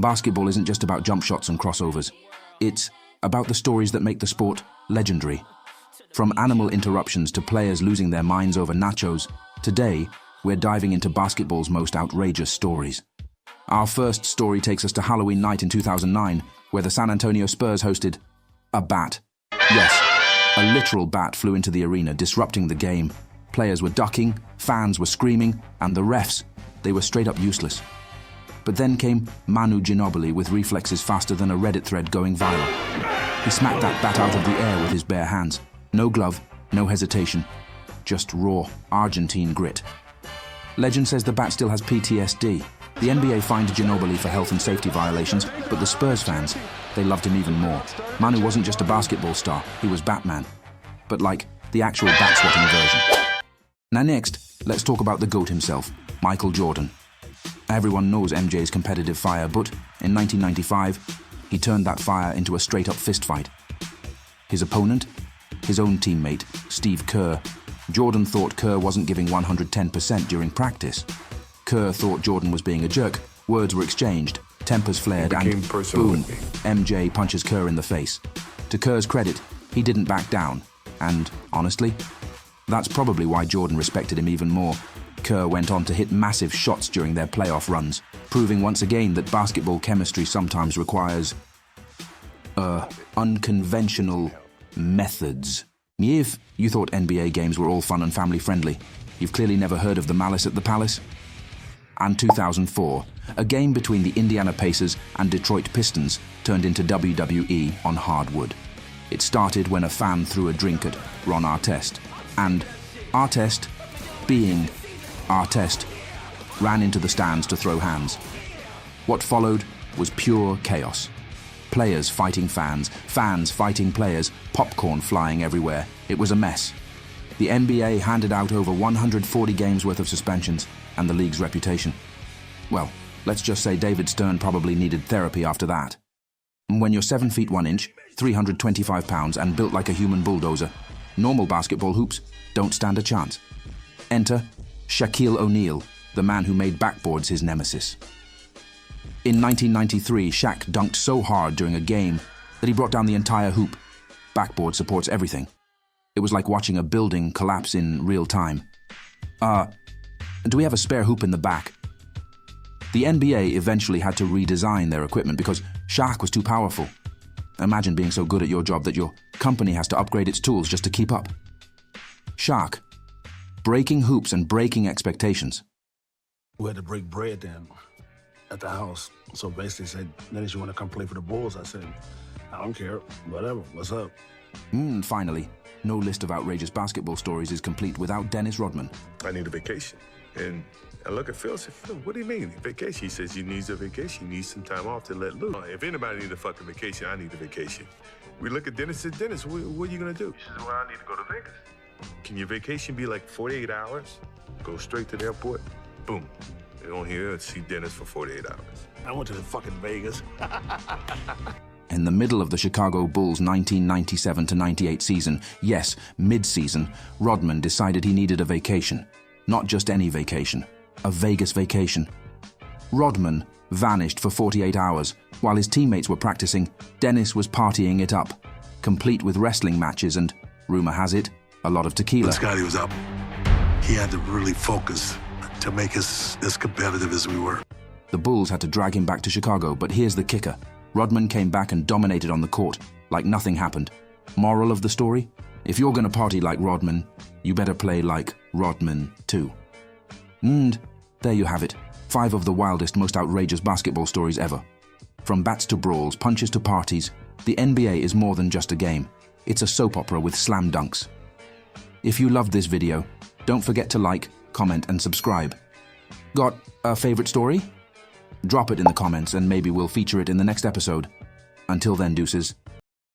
Basketball isn't just about jump shots and crossovers. It's about the stories that make the sport legendary. From animal interruptions to players losing their minds over nachos, today we're diving into basketball's most outrageous stories. Our first story takes us to Halloween night in 2009, where the San Antonio Spurs hosted a bat. Yes, a literal bat flew into the arena, disrupting the game. Players were ducking, fans were screaming, and the refs, they were straight up useless. But then came Manu Ginobili with reflexes faster than a Reddit thread going viral. He smacked that bat out of the air with his bare hands. No glove, no hesitation, just raw Argentine grit. Legend says the bat still has PTSD. The NBA fined Ginobili for health and safety violations, but the Spurs fans, they loved him even more. Manu wasn't just a basketball star, he was Batman. But like the actual bat-swatting version. Now next, let's talk about the GOAT himself, Michael Jordan. Everyone knows MJ's competitive fire, but in 1995, he turned that fire into a straight-up fistfight. His opponent? His own teammate, Steve Kerr. Jordan thought Kerr wasn't giving 110% during practice. Kerr thought Jordan was being a jerk. Words were exchanged, tempers flared, and boom, MJ punches Kerr in the face. To Kerr's credit, he didn't back down. And honestly, that's probably why Jordan respected him even more. Kerr went on to hit massive shots during their playoff runs, proving once again that basketball chemistry sometimes requires unconventional methods. If you thought NBA games were all fun and family-friendly, you've clearly never heard of the Malice at the Palace. And 2004, a game between the Indiana Pacers and Detroit Pistons turned into WWE on hardwood. It started when a fan threw a drink at Ron Artest, and Artest, being Artest, ran into the stands to throw hands. What followed was pure chaos. Players fighting fans, fans fighting players, popcorn flying everywhere. It was a mess. The NBA handed out over 140 games worth of suspensions, and the league's reputation. Well, let's just say David Stern probably needed therapy after that. When you're 7 feet 1 inch, 325 pounds, and built like a human bulldozer, normal basketball hoops don't stand a chance. Enter Shaquille O'Neal, the man who made backboards his nemesis. In 1993, Shaq dunked so hard during a game that he brought down the entire hoop. Backboard supports everything. It was like watching a building collapse in real time. Do we have a spare hoop in the back? The NBA eventually had to redesign their equipment because Shaq was too powerful. Imagine being so good at your job that your company has to upgrade its tools just to keep up. Shaq, breaking hoops and breaking expectations. We had to break bread then at the house. So basically said, Dennis, you want to come play for the Bulls? I said, I don't care, whatever, what's up? Finally, no list of outrageous basketball stories is complete without Dennis Rodman. I need a vacation. And I look at Phil and say, Phil, what do you mean, vacation? He says, you need a vacation. You need some time off to let loose. If anybody needs a fucking vacation, I need a vacation. We look at Dennis and said, Dennis, what are you gonna do? He says, well, I need to go to Vegas. Can your vacation be like 48 hours? Go straight to the airport, boom. They don't hear and see Dennis for 48 hours. I went to the fucking Vegas. In the middle of the Chicago Bulls' 1997-98 season, yes, mid-season, Rodman decided he needed a vacation. Not just any vacation, a Vegas vacation. Rodman vanished for 48 hours. While his teammates were practicing, Dennis was partying it up, complete with wrestling matches and, rumor has it, a lot of tequila. When Scotty was up, he had to really focus to make us as competitive as we were. The Bulls had to drag him back to Chicago, but here's the kicker. Rodman came back and dominated on the court, like nothing happened. Moral of the story? If you're gonna party like Rodman, you better play like Rodman too. And there you have it. 5 of the wildest, most outrageous basketball stories ever. From bats to brawls, punches to parties, the NBA is more than just a game. It's a soap opera with slam dunks. If you loved this video, don't forget to like, comment, and subscribe. Got a favorite story? Drop it in the comments and maybe we'll feature it in the next episode. Until then, deuces.